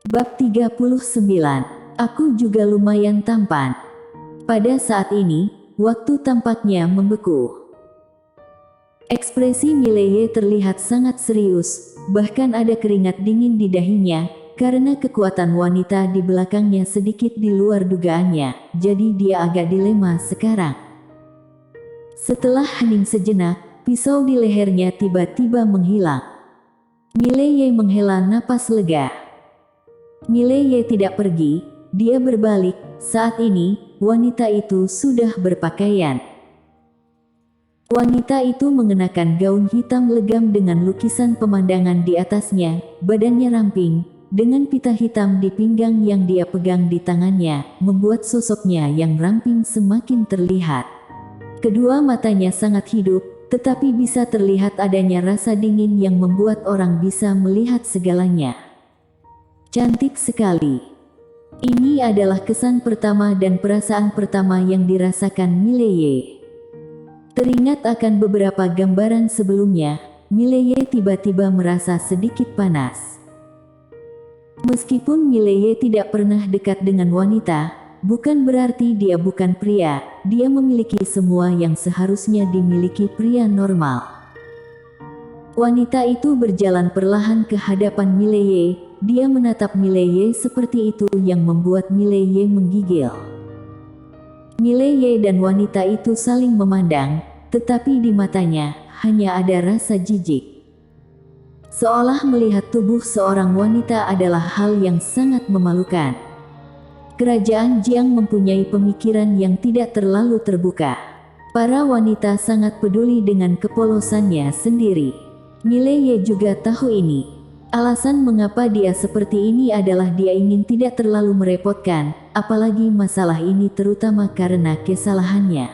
Bab 39. Aku juga lumayan tampan. Pada saat ini, waktu tampaknya membeku. Ekspresi Mileye terlihat sangat serius, bahkan ada keringat dingin di dahinya, karena kekuatan wanita di belakangnya sedikit di luar dugaannya, jadi dia agak dilema sekarang. Setelah hening sejenak, pisau di lehernya tiba-tiba menghilang. Mileye menghela napas lega. Mileye tidak pergi, dia berbalik. Saat ini, wanita itu sudah berpakaian. Wanita itu mengenakan gaun hitam legam dengan lukisan pemandangan di atasnya, badannya ramping, dengan pita hitam di pinggang yang dia pegang di tangannya, membuat sosoknya yang ramping semakin terlihat. Kedua matanya sangat hidup, tetapi bisa terlihat adanya rasa dingin yang membuat orang bisa melihat segalanya. Cantik sekali. Ini adalah kesan pertama dan perasaan pertama yang dirasakan Mileye. Teringat akan beberapa gambaran sebelumnya, Mileye tiba-tiba merasa sedikit panas. Meskipun Mileye tidak pernah dekat dengan wanita, bukan berarti dia bukan pria, dia memiliki semua yang seharusnya dimiliki pria normal. Wanita itu berjalan perlahan ke hadapan Mileye, dia menatap Mileye seperti itu yang membuat Mileye menggigil. Mileye dan wanita itu saling memandang, tetapi di matanya hanya ada rasa jijik. Seolah melihat tubuh seorang wanita adalah hal yang sangat memalukan. Kerajaan Jiang mempunyai pemikiran yang tidak terlalu terbuka. Para wanita sangat peduli dengan kepolosannya sendiri. Mileye juga tahu ini. Alasan mengapa dia seperti ini adalah dia ingin tidak terlalu merepotkan, apalagi masalah ini terutama karena kesalahannya.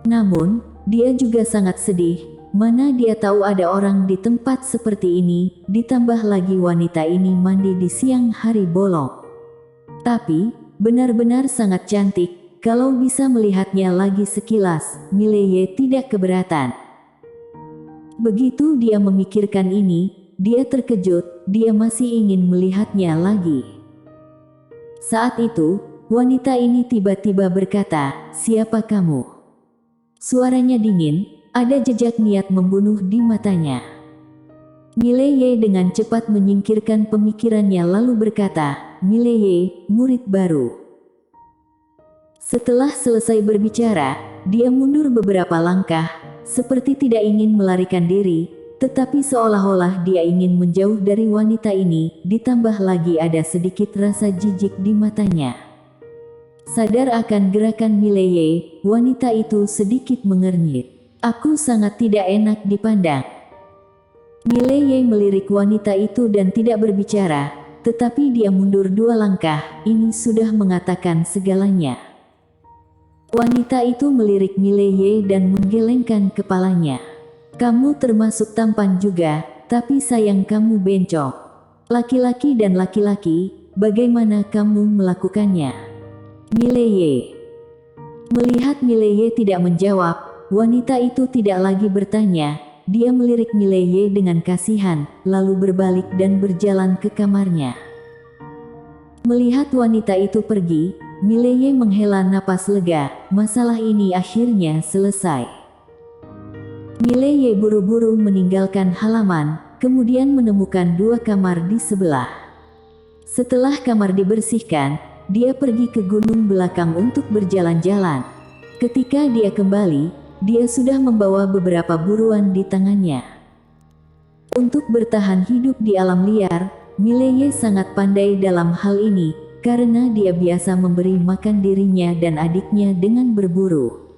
Namun, dia juga sangat sedih, mana dia tahu ada orang di tempat seperti ini, ditambah lagi wanita ini mandi di siang hari bolong. Tapi, benar-benar sangat cantik, kalau bisa melihatnya lagi sekilas, Mileye tidak keberatan. Begitu dia memikirkan ini, dia terkejut, dia masih ingin melihatnya lagi. Saat itu, wanita ini tiba-tiba berkata, "Siapa kamu?" Suaranya dingin, ada jejak niat membunuh di matanya. Mileye dengan cepat menyingkirkan pemikirannya lalu berkata, "Mileye, murid baru." Setelah selesai berbicara, dia mundur beberapa langkah, seperti tidak ingin melarikan diri, tetapi seolah-olah dia ingin menjauh dari wanita ini, ditambah lagi ada sedikit rasa jijik di matanya. Sadar akan gerakan Mileye, wanita itu sedikit mengernyit. "Aku sangat tidak enak dipandang." Mileye melirik wanita itu dan tidak berbicara, tetapi dia mundur 2 langkah, ini sudah mengatakan segalanya. Wanita itu melirik Mileye dan menggelengkan kepalanya. "Kamu termasuk tampan juga, tapi sayang kamu bencong. Laki-laki dan laki-laki, bagaimana kamu melakukannya?" Mileye. Melihat Mileye tidak menjawab, wanita itu tidak lagi bertanya, dia melirik Mileye dengan kasihan, lalu berbalik dan berjalan ke kamarnya. Melihat wanita itu pergi, Mileye menghela napas lega, masalah ini akhirnya selesai. Mileye buru-buru meninggalkan halaman, kemudian menemukan 2 kamar di sebelah. Setelah kamar dibersihkan, dia pergi ke gunung belakang untuk berjalan-jalan. Ketika dia kembali, dia sudah membawa beberapa buruan di tangannya. Untuk bertahan hidup di alam liar, Mileye sangat pandai dalam hal ini, karena dia biasa memberi makan dirinya dan adiknya dengan berburu.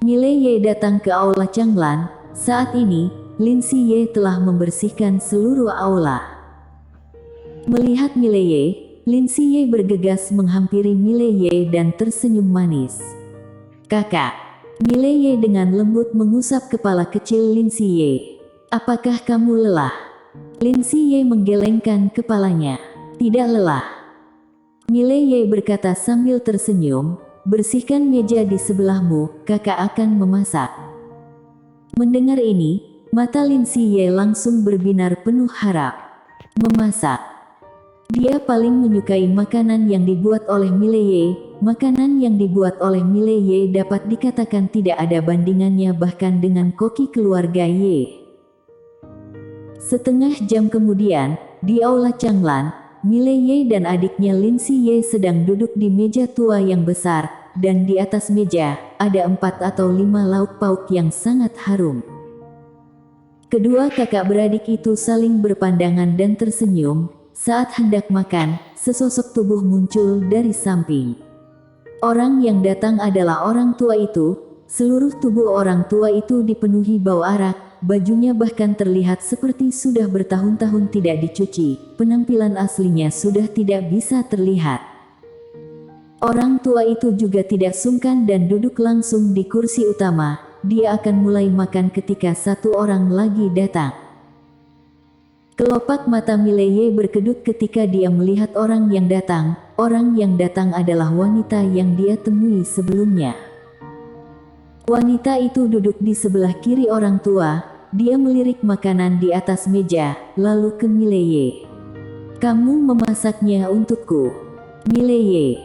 Mileye datang ke aula Changlan. Saat ini, Lin Siye telah membersihkan seluruh aula. Melihat Mileye, Lin Siye bergegas menghampiri Mileye dan tersenyum manis. "Kakak." Mileye dengan lembut mengusap kepala kecil Lin Siye. "Apakah kamu lelah?" Lin Siye menggelengkan kepalanya. "Tidak lelah." Mileye berkata sambil tersenyum, "Bersihkan meja di sebelahmu, kakak akan memasak." Mendengar ini, mata Lin Siye langsung berbinar penuh harap. Memasak. Dia paling menyukai makanan yang dibuat oleh Mileye. Makanan yang dibuat oleh Mileye dapat dikatakan tidak ada bandingannya bahkan dengan koki keluarga Ye. Setengah jam kemudian, di aula Changlan, Mileye dan adiknya Lin Siye sedang duduk di meja tua yang besar, dan di atas meja, ada 4 atau 5 lauk pauk yang sangat harum. Kedua kakak beradik itu saling berpandangan dan tersenyum. Saat hendak makan, sesosok tubuh muncul dari samping. Orang yang datang adalah orang tua itu. Seluruh tubuh orang tua itu dipenuhi bau arak, bajunya bahkan terlihat seperti sudah bertahun-tahun tidak dicuci, penampilan aslinya sudah tidak bisa terlihat. Orang tua itu juga tidak sungkan dan duduk langsung di kursi utama. Dia akan mulai makan ketika satu orang lagi datang. Kelopak mata Mileye berkedut ketika dia melihat orang yang datang. Orang yang datang adalah wanita yang dia temui sebelumnya. Wanita itu duduk di sebelah kiri orang tua. Dia melirik makanan di atas meja, lalu ke Mileye. "Kamu memasaknya untukku, Mileye."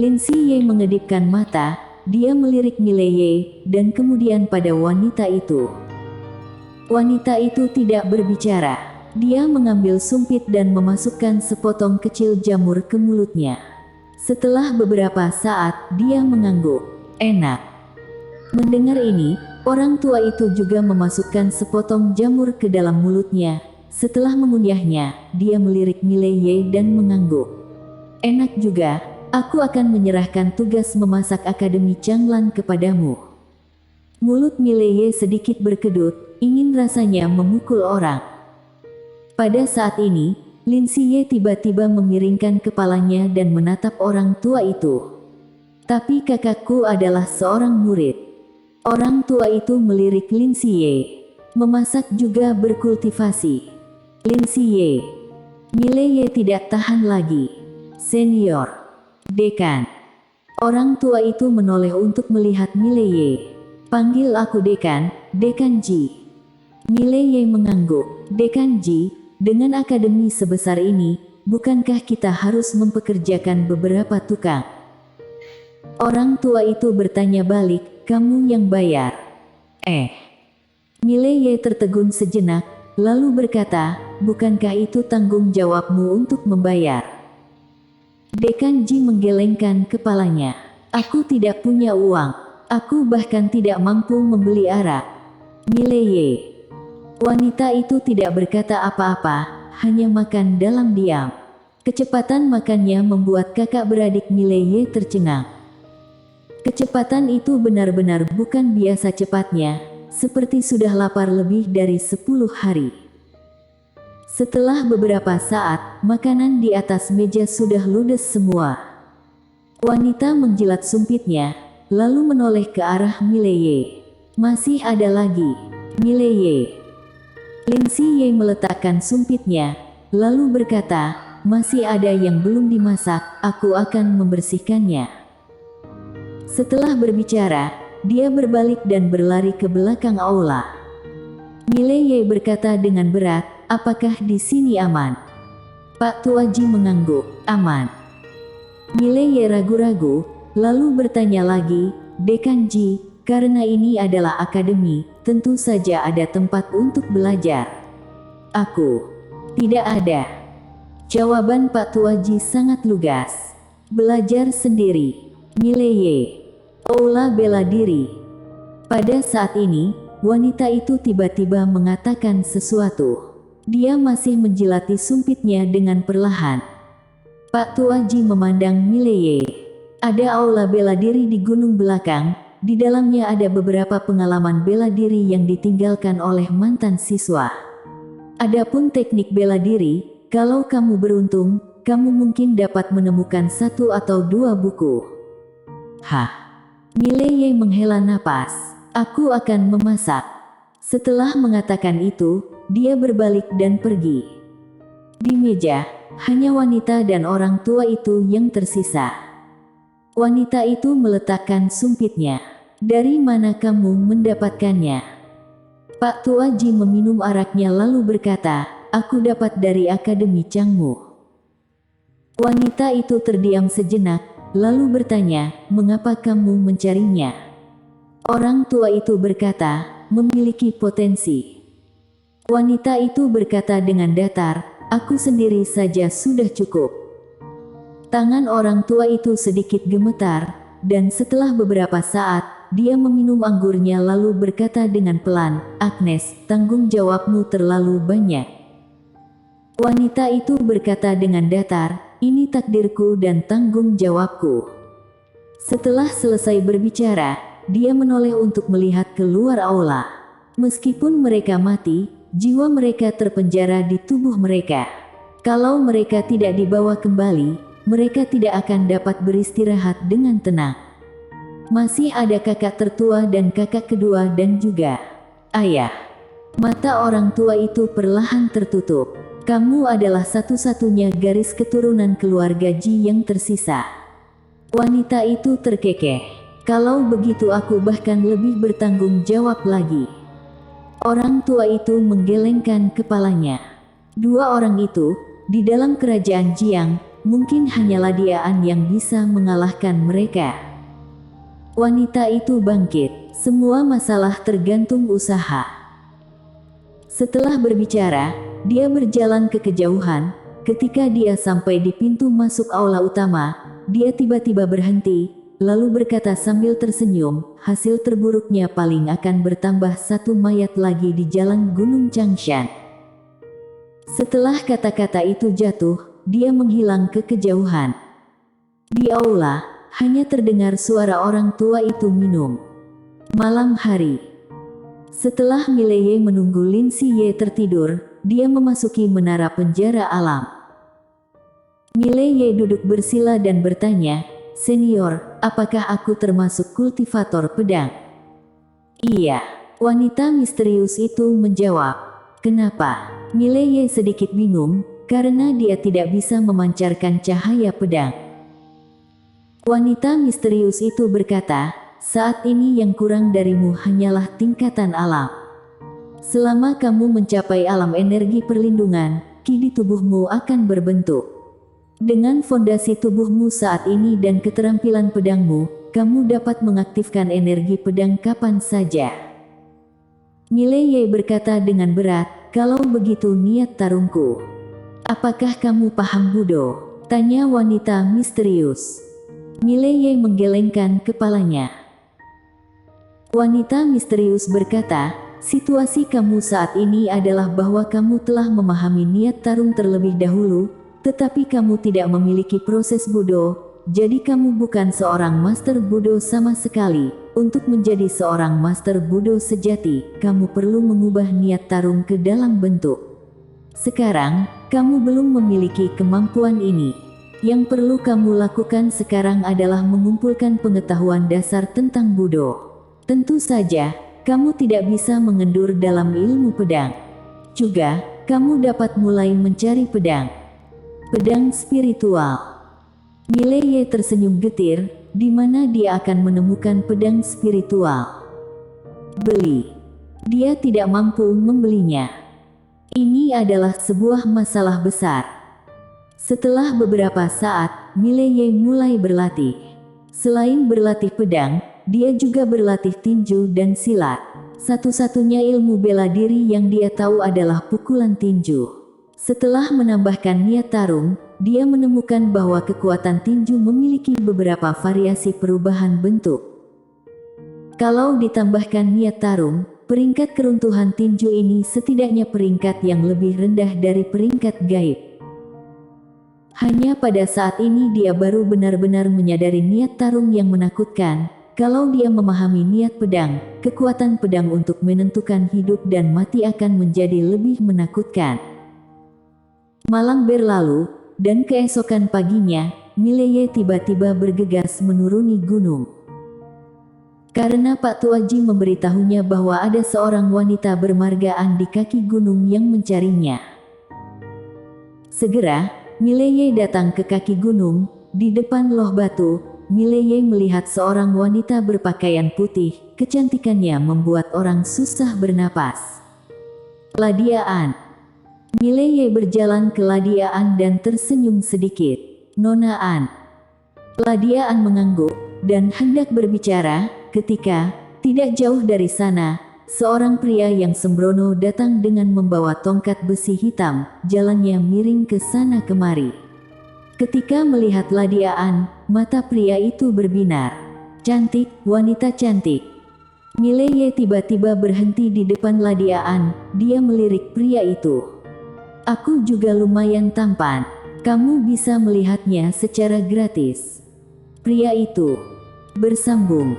Lin Siye mengedipkan mata. Dia melirik Mileye, dan kemudian pada wanita itu. Wanita itu tidak berbicara. Dia mengambil sumpit dan memasukkan sepotong kecil jamur ke mulutnya. Setelah beberapa saat, dia mengangguk. Enak. Mendengar ini, orang tua itu juga memasukkan sepotong jamur ke dalam mulutnya. Setelah mengunyahnya, dia melirik Mileye dan mengangguk. Enak juga, aku akan menyerahkan tugas memasak Akademi Changlan kepadamu. Mulut Mileye sedikit berkedut, ingin rasanya memukul orang. Pada saat ini, Lin Siye tiba-tiba memiringkan kepalanya dan menatap orang tua itu. "Tapi kakakku adalah seorang murid." Orang tua itu melirik Lin Siye. "Memasak juga berkultivasi, Lin Siye." Mileye tidak tahan lagi. "Senior, Dekan." Orang tua itu menoleh untuk melihat Mileye. "Panggil aku Dekan, Dekan Ji." Mileye mengangguk. "Dekan Ji, dengan akademi sebesar ini, bukankah kita harus mempekerjakan beberapa tukang?" Orang tua itu bertanya balik, "Kamu yang bayar?" Mileye tertegun sejenak, lalu berkata, "Bukankah itu tanggung jawabmu untuk membayar?" Dekan Ji menggelengkan kepalanya. "Aku tidak punya uang. Aku bahkan tidak mampu membeli arak." Mileye. Wanita itu tidak berkata apa-apa, hanya makan dalam diam. Kecepatan makannya membuat kakak beradik Mileye tercengang. Kecepatan itu benar-benar bukan biasa cepatnya, seperti sudah lapar lebih dari 10 hari. Setelah beberapa saat, makanan di atas meja sudah ludes semua. Wanita menjilat sumpitnya, lalu menoleh ke arah Mileye. "Masih ada lagi, Mileye." Lin Siye meletakkan sumpitnya, lalu berkata, "Masih ada yang belum dimasak, aku akan membersihkannya." Setelah berbicara, dia berbalik dan berlari ke belakang aula. Mileye berkata dengan berat, "Apakah di sini aman?" Pak Tuaji mengangguk, "Aman." Mileye ragu-ragu, lalu bertanya lagi, "Dekan Ji, karena ini adalah akademi, tentu saja ada tempat untuk belajar." Tidak ada." Jawaban Pak Tuaji sangat lugas. "Belajar sendiri, Mileye." Aula bela diri. Pada saat ini, wanita itu tiba-tiba mengatakan sesuatu. Dia masih menjilati sumpitnya dengan perlahan. Pak Tuaji memandang Mileye. Ada aula bela diri di gunung belakang. Di dalamnya ada beberapa pengalaman bela diri yang ditinggalkan oleh mantan siswa. Adapun teknik bela diri, kalau kamu beruntung, kamu mungkin dapat menemukan 1 atau 2 buku. Mileye menghela napas. "Aku akan memasak." Setelah mengatakan itu, dia berbalik dan pergi. Di meja, hanya wanita dan orang tua itu yang tersisa. Wanita itu meletakkan sumpitnya. "Dari mana kamu mendapatkannya?" Pak Tuaji meminum araknya lalu berkata, aku dapat dari Akademi Changmu. Wanita itu terdiam sejenak, lalu bertanya, mengapa kamu mencarinya? Orang tua itu berkata, memiliki potensi. Wanita itu berkata dengan datar, aku sendiri saja sudah cukup. Tangan orang tua itu sedikit gemetar, dan setelah beberapa saat, dia meminum anggurnya lalu berkata dengan pelan, Agnes, tanggung jawabmu terlalu banyak. Wanita itu berkata dengan datar, ini takdirku dan tanggung jawabku. Setelah selesai berbicara, dia menoleh untuk melihat keluar aula. Meskipun mereka mati, jiwa mereka terpenjara di tubuh mereka. Kalau mereka tidak dibawa kembali, mereka tidak akan dapat beristirahat dengan tenang. Masih ada kakak tertua dan kakak kedua dan juga ayah. Mata orang tua itu perlahan tertutup. Kamu adalah satu-satunya garis keturunan keluarga Ji yang tersisa. Wanita itu terkekeh. Kalau begitu aku bahkan lebih bertanggung jawab lagi. Orang tua itu menggelengkan kepalanya. Dua orang itu, di dalam kerajaan Jiang, mungkin hanyalah Diaan yang bisa mengalahkan mereka. Wanita itu bangkit. Semua masalah tergantung usaha. Setelah berbicara, dia berjalan ke kejauhan. Ketika dia sampai di pintu masuk aula utama, dia tiba-tiba berhenti, lalu berkata sambil tersenyum, hasil terburuknya paling akan bertambah satu mayat lagi di jalan Gunung Changshan. Setelah kata-kata itu jatuh, dia menghilang ke kejauhan. Di aula, hanya terdengar suara orang tua itu minum. Malam hari. Setelah Mileye menunggu Lin Siye tertidur, dia memasuki menara penjara alam. Mileye duduk bersila dan bertanya, Senior, apakah aku termasuk kultivator pedang? Iya, wanita misterius itu menjawab. Kenapa? Mileye sedikit bingung, karena dia tidak bisa memancarkan cahaya pedang. Wanita misterius itu berkata, saat ini yang kurang darimu hanyalah tingkatan alam. Selama kamu mencapai alam energi perlindungan, ki di tubuhmu akan berbentuk. Dengan fondasi tubuhmu saat ini dan keterampilan pedangmu, kamu dapat mengaktifkan energi pedang kapan saja. Mileye berkata dengan berat, kalau begitu niat tarungku. Apakah kamu paham Budo? Tanya wanita misterius. Mileye menggelengkan kepalanya. Wanita misterius berkata, situasi kamu saat ini adalah bahwa kamu telah memahami niat tarung terlebih dahulu, tetapi kamu tidak memiliki proses Budo, jadi kamu bukan seorang master Budo sama sekali. Untuk menjadi seorang master Budo sejati, kamu perlu mengubah niat tarung ke dalam bentuk. Sekarang, kamu belum memiliki kemampuan ini. Yang perlu kamu lakukan sekarang adalah mengumpulkan pengetahuan dasar tentang Budo. Tentu saja, kamu tidak bisa mengendur dalam ilmu pedang. Juga, kamu dapat mulai mencari pedang. Pedang spiritual. Mileye tersenyum getir, di mana dia akan menemukan pedang spiritual. Beli. Dia tidak mampu membelinya. Ini adalah sebuah masalah besar. Setelah beberapa saat, Mileye mulai berlatih. Selain berlatih pedang, dia juga berlatih tinju dan silat. Satu-satunya ilmu bela diri yang dia tahu adalah pukulan tinju. Setelah menambahkan niat tarung, dia menemukan bahwa kekuatan tinju memiliki beberapa variasi perubahan bentuk. Kalau ditambahkan niat tarung, peringkat keruntuhan tinju ini setidaknya peringkat yang lebih rendah dari peringkat gaib. Hanya pada saat ini dia baru benar-benar menyadari niat tarung yang menakutkan. Kalau dia memahami niat pedang, kekuatan pedang untuk menentukan hidup dan mati akan menjadi lebih menakutkan. Malam berlalu, dan keesokan paginya, Mileye tiba-tiba bergegas menuruni gunung. Karena Pak Tuaji memberitahunya bahwa ada seorang wanita bermargaan di kaki gunung yang mencarinya. Segera, Mileye datang ke kaki gunung. Di depan loh batu, Mileye melihat seorang wanita berpakaian putih. Kecantikannya membuat orang susah bernapas. Ladiaan. Mileye berjalan ke Ladiaan dan tersenyum sedikit. "Nona An." Ladiaan mengangguk dan hendak berbicara ketika tidak jauh dari sana seorang pria yang sembrono datang dengan membawa tongkat besi hitam. Jalannya miring ke sana kemari. Ketika melihat Ladiaan, mata pria itu berbinar. "Cantik, wanita cantik." Mileye tiba-tiba berhenti di depan Ladiaan. Dia melirik pria itu. "Aku juga lumayan tampan. Kamu bisa melihatnya secara gratis." Pria itu bersambung.